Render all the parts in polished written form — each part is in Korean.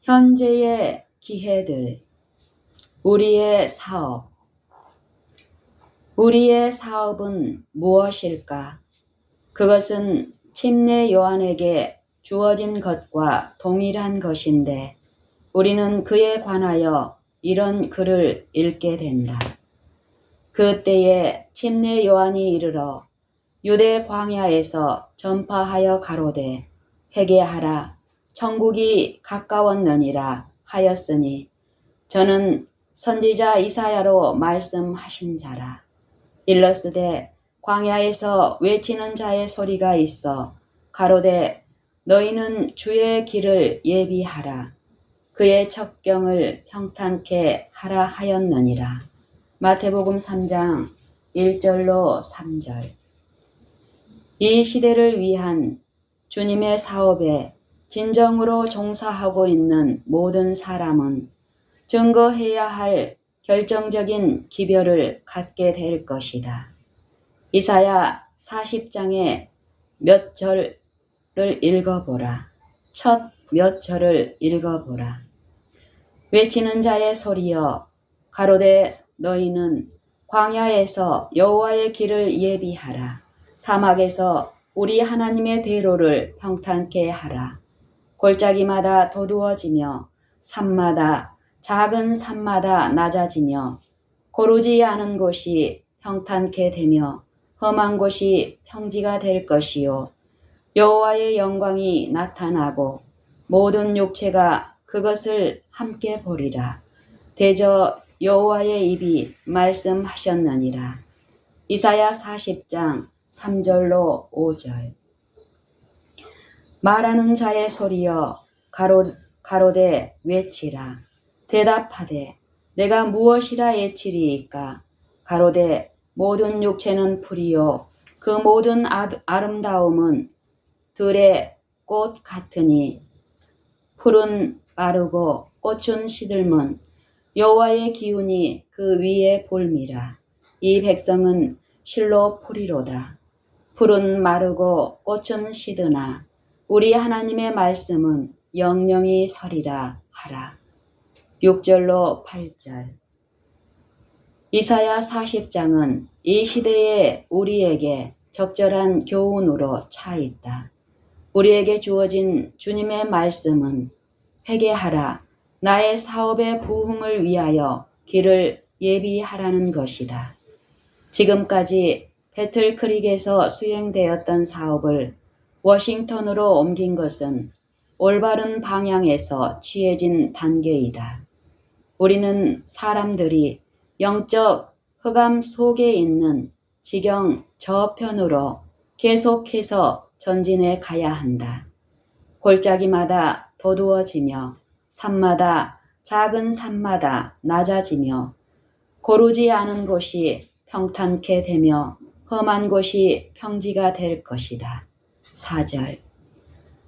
현재의 기회들, 우리의 사업. 우리의 사업은 무엇일까? 그것은 침례 요한에게 주어진 것과 동일한 것인데 우리는 그에 관하여 이런 글을 읽게 된다. 그때에 침례 요한이 이르러 유대 광야에서 전파하여 가로되 회개하라 천국이 가까웠느니라 하였으니 저는 선지자 이사야로 말씀하신 자라. 일러스되 광야에서 외치는 자의 소리가 있어 가로되 너희는 주의 길을 예비하라 그의 첩경을 평탄케 하라 하였느니라. 마태복음 3장 1절로 3절. 이 시대를 위한 주님의 사업에 진정으로 종사하고 있는 모든 사람은 증거해야 할 결정적인 기별을 갖게 될 것이다. 이사야 40장의 몇 절을 읽어보라. 첫 몇 절을 읽어보라. 외치는 자의 소리여 가로되 너희는 광야에서 여호와의 길을 예비하라. 사막에서 우리 하나님의 대로를 평탄케 하라. 골짜기마다 도두어지며 산마다 작은 산마다 낮아지며 고르지 않은 곳이 평탄케 되며 험한 곳이 평지가 될 것이요 여호와의 영광이 나타나고 모든 육체가 그것을 함께 보리라. 대저 여호와의 입이 말씀하셨느니라. 이사야 40장 3절로 5절. 말하는 자의 소리여 가로되 외치라. 대답하되 내가 무엇이라 외치리이까? 가로되 모든 육체는 풀이요 그 모든 아름다움은 들의 꽃 같으니 풀은 마르고 꽃은 시들면 여호와의 기운이 그 위에 볼미라. 이 백성은 실로 풀이로다. 풀은 마르고 꽃은 시드나 우리 하나님의 말씀은 영영이 서리라 하라. 6절로 8절. 이사야 40장은 이 시대에 우리에게 적절한 교훈으로 차 있다. 우리에게 주어진 주님의 말씀은 회개하라. 나의 사업의 부흥을 위하여 길을 예비하라는 것이다. 지금까지 배틀크릭에서 수행되었던 사업을 워싱턴으로 옮긴 것은 올바른 방향에서 취해진 단계이다. 우리는 사람들이 영적 흑암 속에 있는 지경 저편으로 계속해서 전진해 가야 한다. 골짜기마다 도두어지며 산마다 작은 산마다 낮아지며 고르지 않은 곳이 평탄케 되며 험한 곳이 평지가 될 것이다. 4절.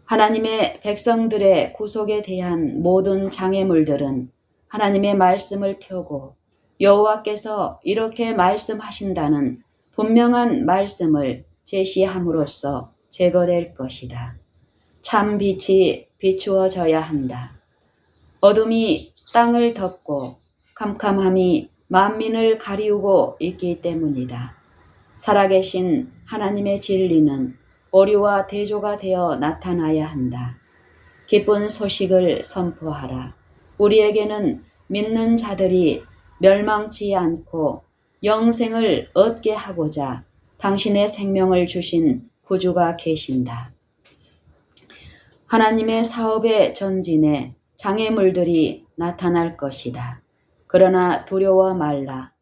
하나님의 백성들의 구속에 대한 모든 장애물들은 하나님의 말씀을 펴고 여호와께서 이렇게 말씀하신다는 분명한 말씀을 제시함으로써 제거될 것이다. 참 빛이 비추어져야 한다. 어둠이 땅을 덮고 캄캄함이 만민을 가리우고 있기 때문이다. 살아계신 하나님의 진리는 오리와 대조가 되어 나타나야 한다. 기쁜 소식을 선포하라. 우리에게는 믿는 자들이 멸망치 않고 영생을 얻게 하고자 당신의 생명을 주신 구주가 계신다. 하나님의 사업의 전진에 장애물들이 나타날 것이다. 그러나 두려워 말라.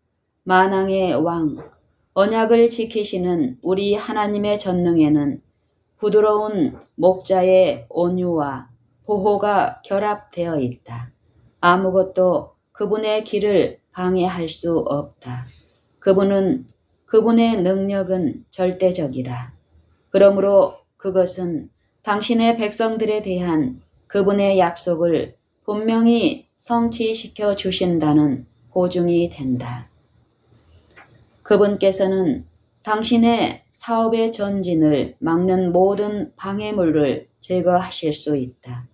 만왕의 왕, 언약을 지키시는 우리 하나님의 전능에는 부드러운 목자의 온유와 보호가 결합되어 있다. 아무것도 그분의 길을 방해할 수 없다. 그분의 능력은 절대적이다. 그러므로 그것은 당신의 백성들에 대한 그분의 약속을 분명히 성취시켜 주신다는 보증이 된다. 그분께서는 당신의 사업의 전진을 막는 모든 방해물을 제거하실 수 있다.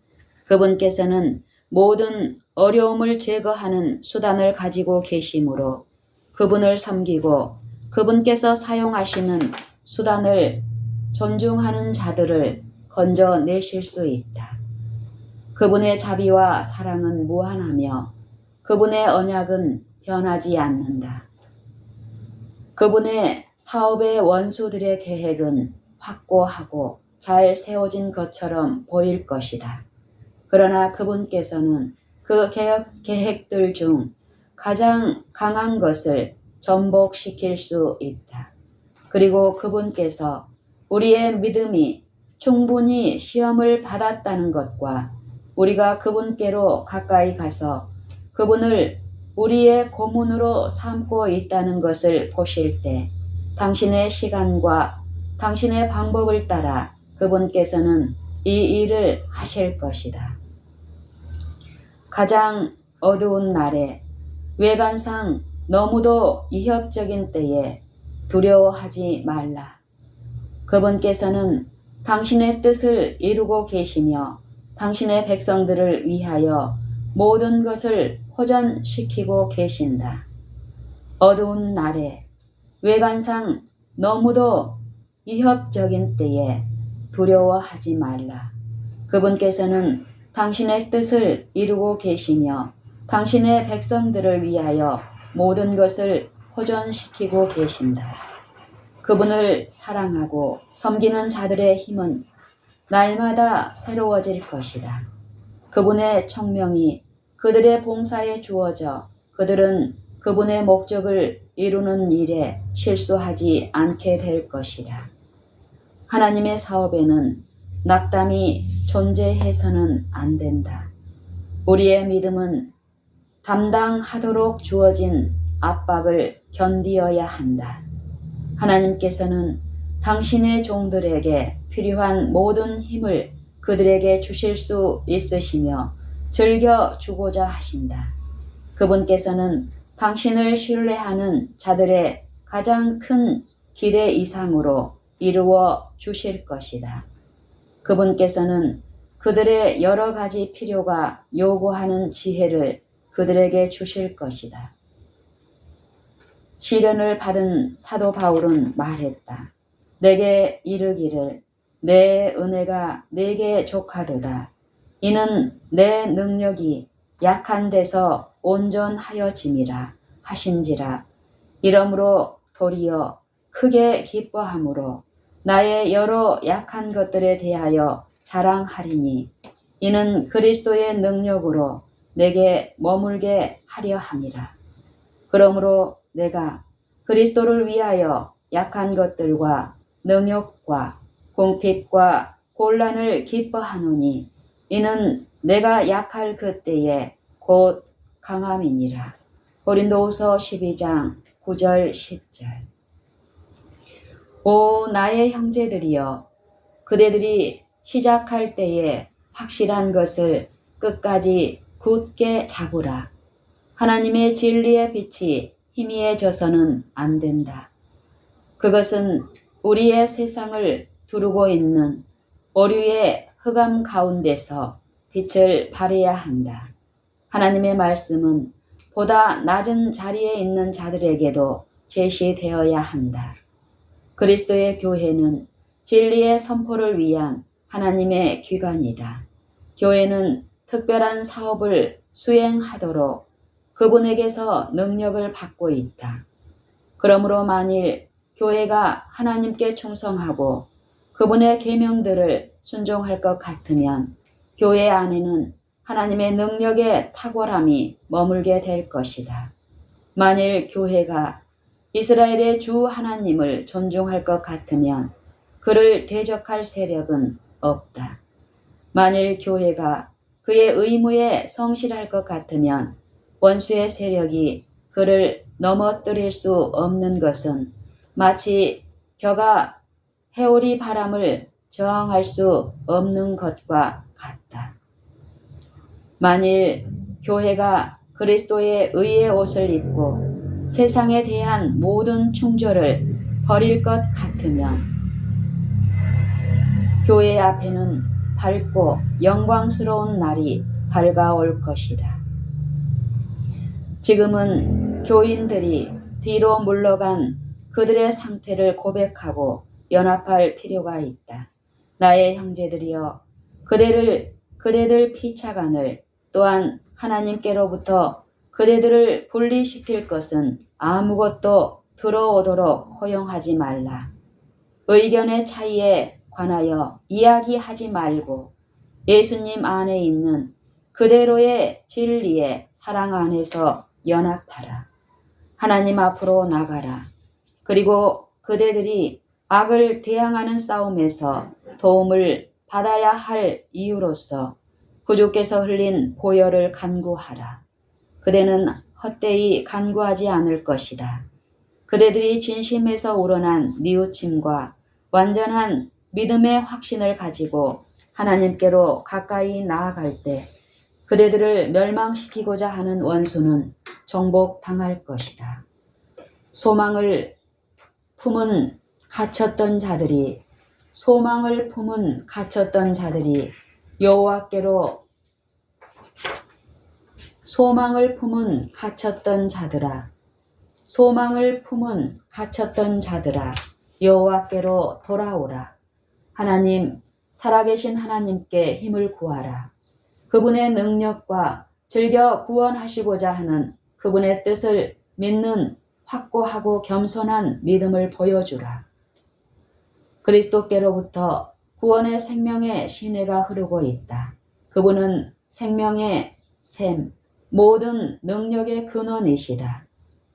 그분께서는 모든 어려움을 제거하는 수단을 가지고 계시므로 그분을 섬기고 그분께서 사용하시는 수단을 존중하는 자들을 건져내실 수 있다. 그분의 자비와 사랑은 무한하며 그분의 언약은 변하지 않는다. 그분의 사업의 원수들의 계획은 확고하고 잘 세워진 것처럼 보일 것이다. 그러나 그분께서는 그 계획들 중 가장 강한 것을 전복시킬 수 있다. 그리고 그분께서 우리의 믿음이 충분히 시험을 받았다는 것과 우리가 그분께로 가까이 가서 그분을 우리의 고문으로 삼고 있다는 것을 보실 때 당신의 시간과 당신의 방법을 따라 그분께서는 이 일을 하실 것이다. 가장 어두운 날에 외관상 너무도 위협적인 때에 두려워하지 말라. 그분께서는 당신의 뜻을 이루고 계시며 당신의 백성들을 위하여 모든 것을 호전시키고 계신다. 어두운 날에 외관상 너무도 위협적인 때에 두려워하지 말라. 그분께서는 당신의 뜻을 이루고 계시며 당신의 백성들을 위하여 모든 것을 호전시키고 계신다. 그분을 사랑하고 섬기는 자들의 힘은 날마다 새로워질 것이다. 그분의 총명이 그들의 봉사에 주어져 그들은 그분의 목적을 이루는 일에 실수하지 않게 될 것이다. 하나님의 사업에는 낙담이 존재해서는 안 된다. 우리의 믿음은 담당하도록 주어진 압박을 견디어야 한다. 하나님께서는 당신의 종들에게 필요한 모든 힘을 그들에게 주실 수 있으시며 즐겨 주고자 하신다. 그분께서는 당신을 신뢰하는 자들의 가장 큰 기대 이상으로 이루어 주실 것이다. 그분께서는 그들의 여러 가지 필요가 요구하는 지혜를 그들에게 주실 것이다. 시련을 받은 사도 바울은 말했다. 내게 이르기를 내 은혜가 내게 족하도다. 이는 내 능력이 약한 데서 온전하여짐이라 하신지라. 이러므로 도리어 크게 기뻐함으로 나의 여러 약한 것들에 대하여 자랑하리니 이는 그리스도의 능력으로 내게 머물게 하려 함이라. 그러므로 내가 그리스도를 위하여 약한 것들과 능욕과 궁핍과 곤란을 기뻐하노니 이는 내가 약할 그때에 곧 강함이니라. 고린도후서 12장 9절 10절. 오 나의 형제들이여, 그대들이 시작할 때에 확실한 것을 끝까지 굳게 잡으라. 하나님의 진리의 빛이 희미해져서는 안 된다. 그것은 우리의 세상을 두르고 있는 오류의 흑암 가운데서 빛을 발해야 한다. 하나님의 말씀은 보다 낮은 자리에 있는 자들에게도 제시되어야 한다. 그리스도의 교회는 진리의 선포를 위한 하나님의 기관이다. 교회는 특별한 사업을 수행하도록 그분에게서 능력을 받고 있다. 그러므로 만일 교회가 하나님께 충성하고 그분의 계명들을 순종할 것 같으면 교회 안에는 하나님의 능력의 탁월함이 머물게 될 것이다. 만일 교회가 이스라엘의 주 하나님을 존중할 것 같으면 그를 대적할 세력은 없다. 만일 교회가 그의 의무에 성실할 것 같으면 원수의 세력이 그를 넘어뜨릴 수 없는 것은 마치 벼가 해오리 바람을 저항할 수 없는 것과 같다. 만일 교회가 그리스도의 의의 옷을 입고 세상에 대한 모든 충조를 버릴 것 같으면 교회 앞에는 밝고 영광스러운 날이 밝아올 것이다. 지금은 교인들이 뒤로 물러간 그들의 상태를 고백하고 연합할 필요가 있다. 나의 형제들이여, 그대들 피차간을 또한 하나님께로부터 그대들을 분리시킬 것은 아무것도 들어오도록 허용하지 말라. 의견의 차이에 관하여 이야기하지 말고 예수님 안에 있는 그대로의 진리의 사랑 안에서 연합하라. 하나님 앞으로 나가라. 그리고 그대들이 악을 대항하는 싸움에서 도움을 받아야 할 이유로서 구주께서 흘린 보혈을 간구하라. 그대는 헛되이 간구하지 않을 것이다. 그대들이 진심에서 우러난 뉘우침과 완전한 믿음의 확신을 가지고 하나님께로 가까이 나아갈 때 그대들을 멸망시키고자 하는 원수는 정복당할 것이다. 소망을 품은 갇혔던 자들이 여호와께로 소망을 품은 갇혔던 자들아 여호와께로 돌아오라. 하나님, 살아계신 하나님께 힘을 구하라. 그분의 능력과 즐겨 구원하시고자 하는 그분의 뜻을 믿는 확고하고 겸손한 믿음을 보여주라. 그리스도께로부터 구원의 생명의 시내가 흐르고 있다. 그분은 생명의 샘, 모든 능력의 근원이시다.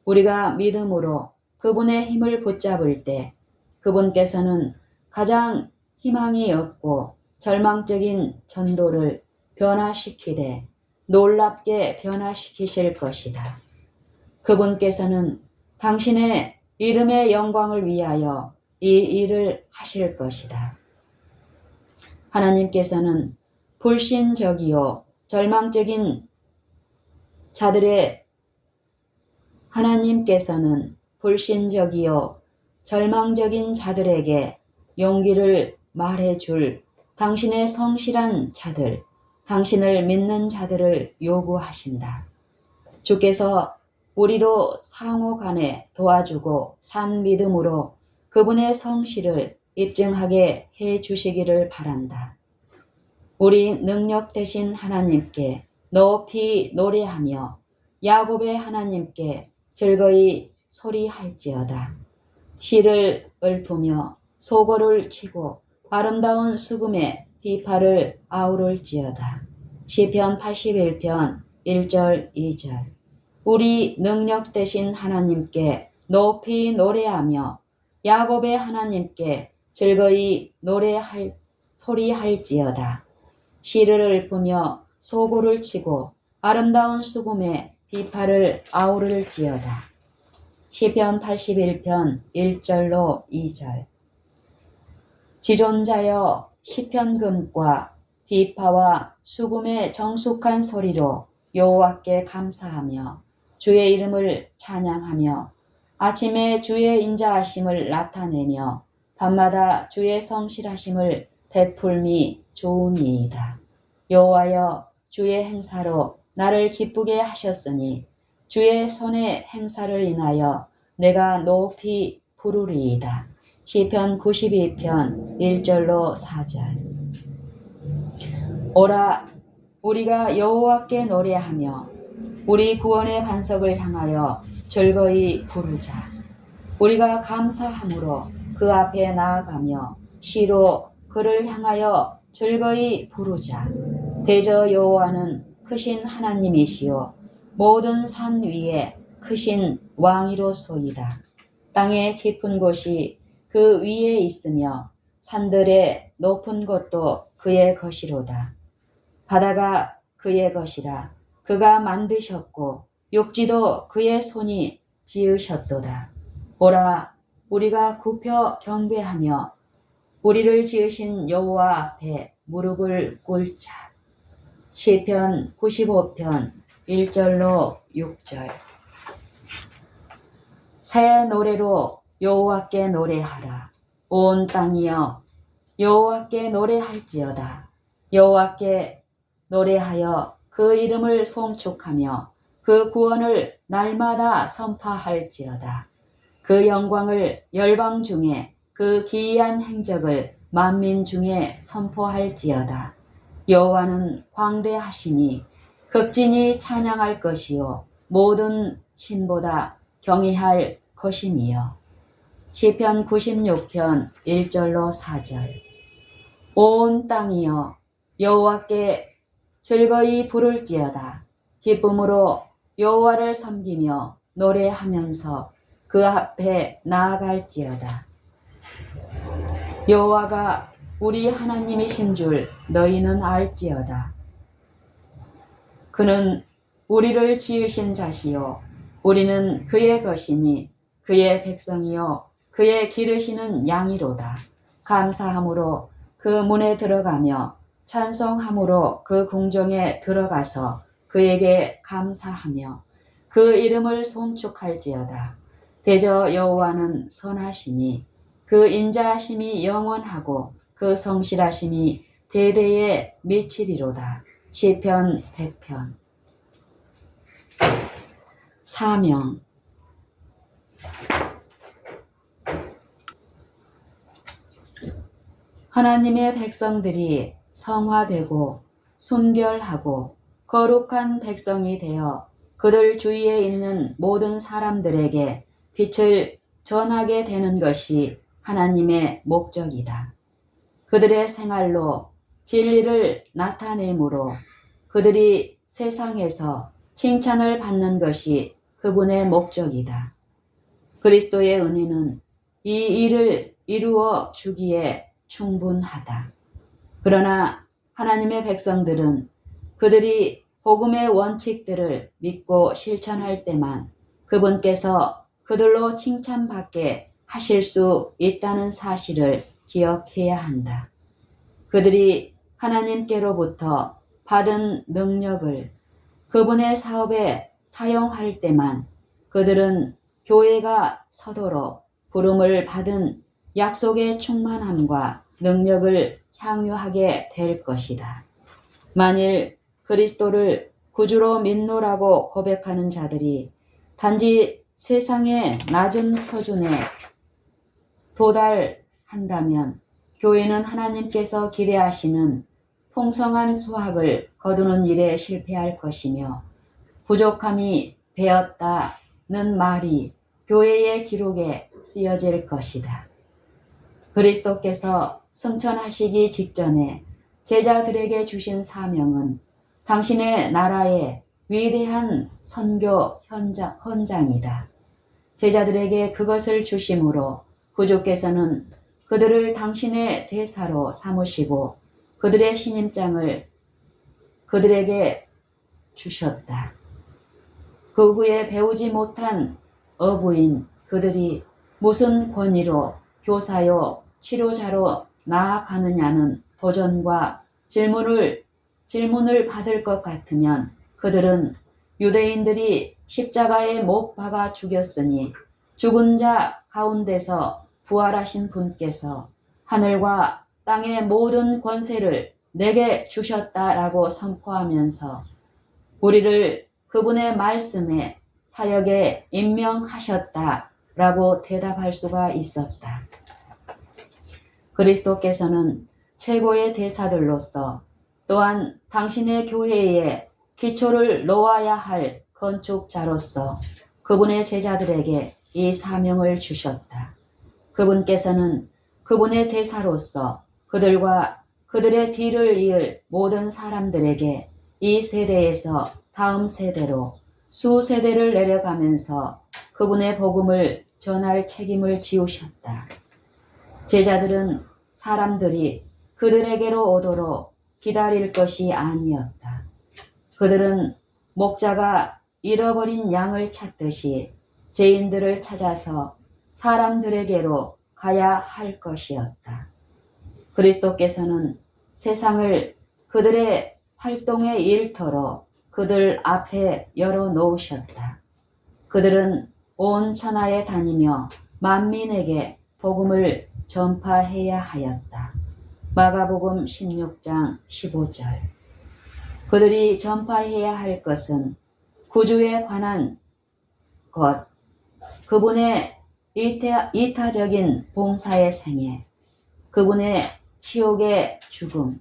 우리가 믿음으로 그분의 힘을 붙잡을 때 그분께서는 가장 희망이 없고 절망적인 전도를 변화시키되 놀랍게 변화시키실 것이다. 그분께서는 당신의 이름의 영광을 위하여 이 일을 하실 것이다. 하나님께서는 불신적이요 절망적인 자들에게 용기를 말해줄 당신의 성실한 자들, 당신을 믿는 자들을 요구하신다. 주께서 우리로 상호 간에 도와주고 산 믿음으로 그분의 성실을 입증하게 해 주시기를 바란다. 우리 능력 되신 하나님께 높이 노래하며 야곱의 하나님께 즐거이 소리할지어다. 시를 읊으며 소고를 치고 아름다운 수금의 비파를 아우를지어다. 시편 81편 1절 2절. 우리 능력 되신 하나님께 높이 노래하며 야곱의 하나님께 즐거이 소리할지어다. 시를 읊으며 소고를 치고 아름다운 수금의 비파를 아우를지어다. 시편 81편 1절로 2절. 지존자여, 시편금과 비파와 수금의 정숙한 소리로 여호와께 감사하며 주의 이름을 찬양하며 아침에 주의 인자하심을 나타내며 밤마다 주의 성실하심을 베풀미 좋으니이다. 여호와여, 주의 행사로 나를 기쁘게 하셨으니 주의 손의 행사를 인하여 내가 높이 부르리이다. 시편 92편 1절로 4절. 오라, 우리가 여호와께 노래하며 우리 구원의 반석을 향하여 즐거이 부르자. 우리가 감사함으로 그 앞에 나아가며 시로 그를 향하여 즐거이 부르자. 대저 여호와는 크신 하나님이시요 모든 산 위에 크신 왕이로소이다. 땅의 깊은 곳이 그 위에 있으며 산들의 높은 곳도 그의 것이로다. 바다가 그의 것이라. 그가 만드셨고 육지도 그의 손이 지으셨도다. 보라, 우리가 굽혀 경배하며 우리를 지으신 여호와 앞에 무릎을 꿇자. 시편 95편 1절로 6절. 새 노래로 여호와께 노래하라. 온 땅이여, 여호와께 노래할지어다. 여호와께 노래하여 그 이름을 송축하며 그 구원을 날마다 선포할지어다. 그 영광을 열방 중에 그 기이한 행적을 만민 중에 선포할지어다. 여호와는 광대하시니 극진히 찬양할 것이요 모든 신보다 경외할 것임이요. 시편 96편 1절로 4절. 온 땅이여 여호와께 즐거이 부를지어다. 기쁨으로 여호와를 섬기며 노래하면서 그 앞에 나아갈지어다. 여호와가 우리 하나님이신 줄 너희는 알지어다. 그는 우리를 지으신 자시요 우리는 그의 것이니 그의 백성이요 그의 기르시는 양이로다. 감사함으로 그 문에 들어가며 찬송함으로 그 궁정에 들어가서 그에게 감사하며 그 이름을 송축할지어다. 대저 여호와는 선하시니 그 인자하심이 영원하고 그 성실하심이 대대에 미치리로다. 시편 100편. 사명. 하나님의 백성들이 성화되고 순결하고 거룩한 백성이 되어 그들 주위에 있는 모든 사람들에게 빛을 전하게 되는 것이 하나님의 목적이다. 그들의 생활로 진리를 나타내므로 그들이 세상에서 칭찬을 받는 것이 그분의 목적이다. 그리스도의 은혜는 이 일을 이루어 주기에 충분하다. 그러나 하나님의 백성들은 그들이 복음의 원칙들을 믿고 실천할 때만 그분께서 그들로 칭찬받게 하실 수 있다는 사실을 기억해야 한다. 그들이 하나님께로부터 받은 능력을 그분의 사업에 사용할 때만 그들은 교회가 서도록 부름을 받은 약속의 충만함과 능력을 향유하게 될 것이다. 만일 그리스도를 구주로 믿노라고 고백하는 자들이 단지 세상의 낮은 표준에 도달한다면 교회는 하나님께서 기대하시는 풍성한 수확을 거두는 일에 실패할 것이며 부족함이 되었다는 말이 교회의 기록에 쓰여질 것이다. 그리스도께서 승천하시기 직전에 제자들에게 주신 사명은 당신의 나라의 위대한 선교 헌장이다. 제자들에게 그것을 주심으로 구주께서는 그들을 당신의 대사로 삼으시고 그들의 신임장을 그들에게 주셨다. 그 후에 배우지 못한 어부인 그들이 무슨 권위로 교사요 치료자로 나아가느냐는 도전과 질문을 받을 것 같으면 그들은 유대인들이 십자가에 못 박아 죽였으니 죽은 자 가운데서 부활하신 분께서 하늘과 땅의 모든 권세를 내게 주셨다라고 선포하면서 우리를 그분의 말씀에 사역에 임명하셨다라고 대답할 수가 있었다. 그리스도께서는 최고의 대사들로서 또한 당신의 교회에 기초를 놓아야 할 건축자로서 그분의 제자들에게 이 사명을 주셨다. 그분께서는 그분의 대사로서 그들과 그들의 뒤를 이을 모든 사람들에게 이 세대에서 다음 세대로 수세대를 내려가면서 그분의 복음을 전할 책임을 지우셨다. 제자들은 사람들이 그들에게로 오도록 기다릴 것이 아니었다. 그들은 목자가 잃어버린 양을 찾듯이 죄인들을 찾아서 사람들에게로 가야 할 것이었다. 그리스도께서는 세상을 그들의 활동의 일터로 그들 앞에 열어놓으셨다. 그들은 온 천하에 다니며 만민에게 복음을 전파해야 하였다. 마가복음 16장 15절. 그들이 전파해야 할 것은 구주에 관한 것, 그분의 이타적인 봉사의 생애, 그분의 치욕의 죽음,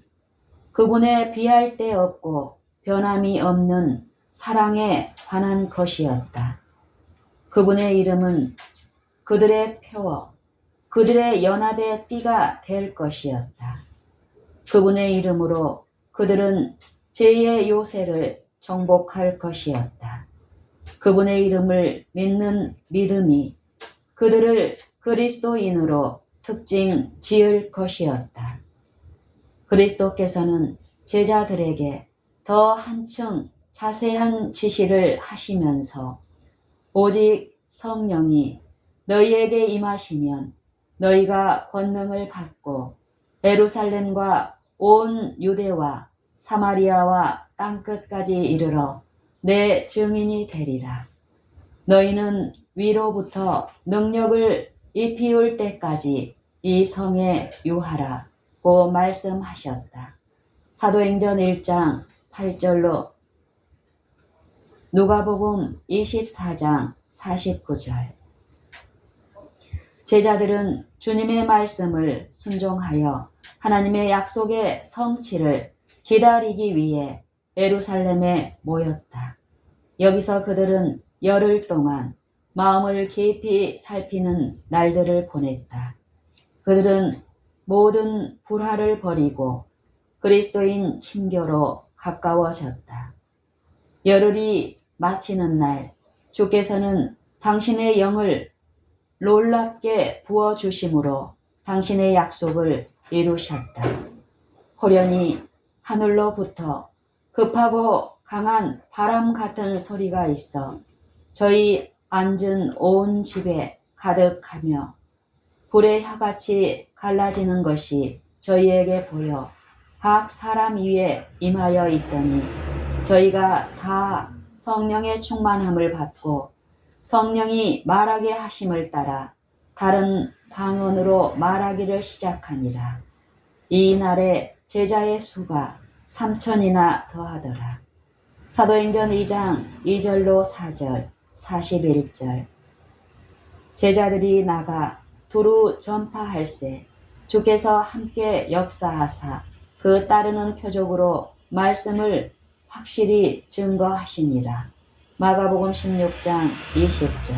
그분의 비할 데 없고 변함이 없는 사랑에 관한 것이었다. 그분의 이름은 그들의 표어, 그들의 연합의 띠가 될 것이었다. 그분의 이름으로 그들은 제2의 요새를 정복할 것이었다. 그분의 이름을 믿는 믿음이 그들을 그리스도인으로 특징 지을 것이었다. 그리스도께서는 제자들에게 더 한층 자세한 지시를 하시면서 오직 성령이 너희에게 임하시면 너희가 권능을 받고 예루살렘과 온 유대와 사마리아와 땅끝까지 이르러 내 증인이 되리라. 너희는 위로부터 능력을 입히울 때까지 이 성에 유하라고 말씀하셨다. 사도행전 1장 8절로 누가복음 24장 49절. 제자들은 주님의 말씀을 순종하여 하나님의 약속의 성취를 기다리기 위해 예루살렘에 모였다. 여기서 그들은 열흘 동안 마음을 깊이 살피는 날들을 보냈다. 그들은 모든 불화를 버리고 그리스도인 친교로 가까워졌다. 열흘이 마치는 날 주께서는 당신의 영을 놀랍게 부어주심으로 당신의 약속을 이루셨다. 호련히 하늘로부터 급하고 강한 바람 같은 소리가 있어 저희 앉은 온 집에 가득하며 불의 혀같이 갈라지는 것이 저희에게 보여 각 사람 위에 임하여 있더니 저희가 다 성령의 충만함을 받고 성령이 말하게 하심을 따라 다른 방언으로 말하기를 시작하니라. 이 날에 제자의 수가 3,000이나 더하더라. 사도행전 2장 2절로 4절 41절. 제자들이 나가 두루 전파할세 주께서 함께 역사하사 그 따르는 표적으로 말씀을 확실히 증거하시니라. 마가복음 16장 20절.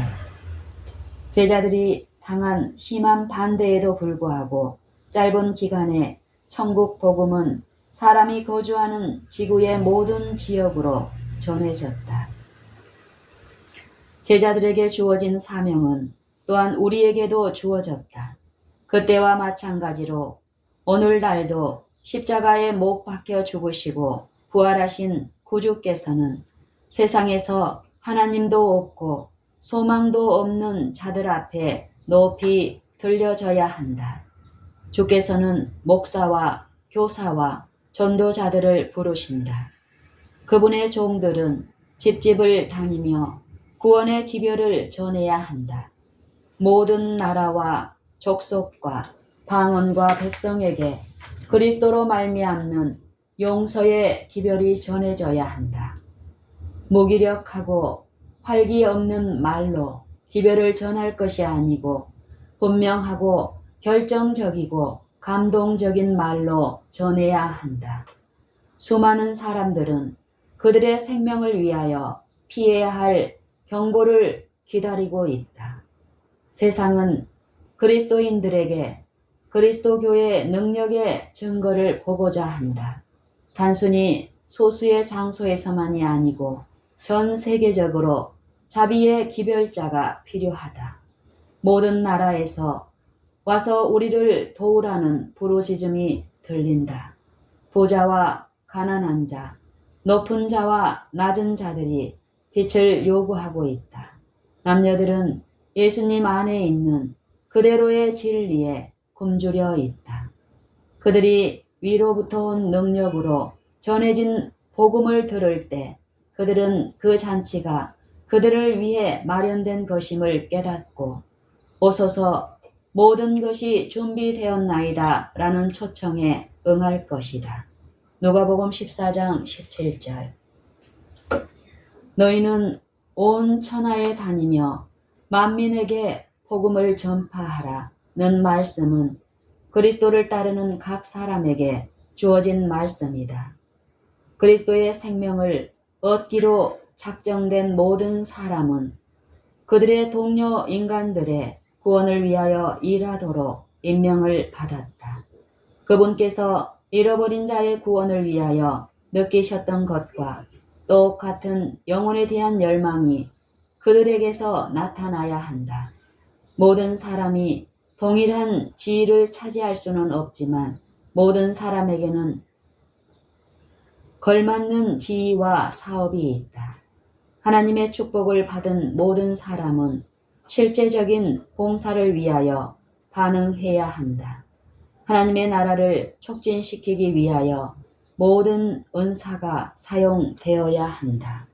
제자들이 당한 심한 반대에도 불구하고 짧은 기간에 천국 복음은 사람이 거주하는 지구의 모든 지역으로 전해졌다. 제자들에게 주어진 사명은 또한 우리에게도 주어졌다. 그때와 마찬가지로 오늘날도 십자가에 못 박혀 죽으시고 부활하신 구주께서는 세상에서 하나님도 없고 소망도 없는 자들 앞에 높이 들려져야 한다. 주께서는 목사와 교사와 전도자들을 부르신다. 그분의 종들은 집집을 다니며 구원의 기별을 전해야 한다. 모든 나라와 족속과 방언과 백성에게 그리스도로 말미암는 용서의 기별이 전해져야 한다. 무기력하고 활기 없는 말로 기별을 전할 것이 아니고 분명하고 결정적이고 감동적인 말로 전해야 한다. 수많은 사람들은 그들의 생명을 위하여 피해야 할 경고를 기다리고 있다. 세상은 그리스도인들에게 그리스도교의 능력의 증거를 보고자 한다. 단순히 소수의 장소에서만이 아니고 전 세계적으로 자비의 기별자가 필요하다. 모든 나라에서 와서 우리를 도우라는 부르짖음이 들린다. 부자와 가난한 자, 높은 자와 낮은 자들이 빛을 요구하고 있다. 남녀들은 예수님 안에 있는 그대로의 진리에 굶주려 있다. 그들이 위로부터 온 능력으로 전해진 복음을 들을 때 그들은 그 잔치가 그들을 위해 마련된 것임을 깨닫고 오소서 모든 것이 준비되었나이다 라는 초청에 응할 것이다. 누가복음 14장 17절. 너희는 온 천하에 다니며 만민에게 복음을 전파하라 는 말씀은 그리스도를 따르는 각 사람에게 주어진 말씀이다. 그리스도의 생명을 얻기로 작정된 모든 사람은 그들의 동료 인간들의 구원을 위하여 일하도록 임명을 받았다. 그분께서 잃어버린 자의 구원을 위하여 느끼셨던 것과 똑같은 영혼에 대한 열망이 그들에게서 나타나야 한다. 모든 사람이 동일한 지위를 차지할 수는 없지만 모든 사람에게는 걸맞는 지위와 사업이 있다. 하나님의 축복을 받은 모든 사람은 실제적인 봉사를 위하여 반응해야 한다. 하나님의 나라를 촉진시키기 위하여 모든 은사가 사용되어야 한다.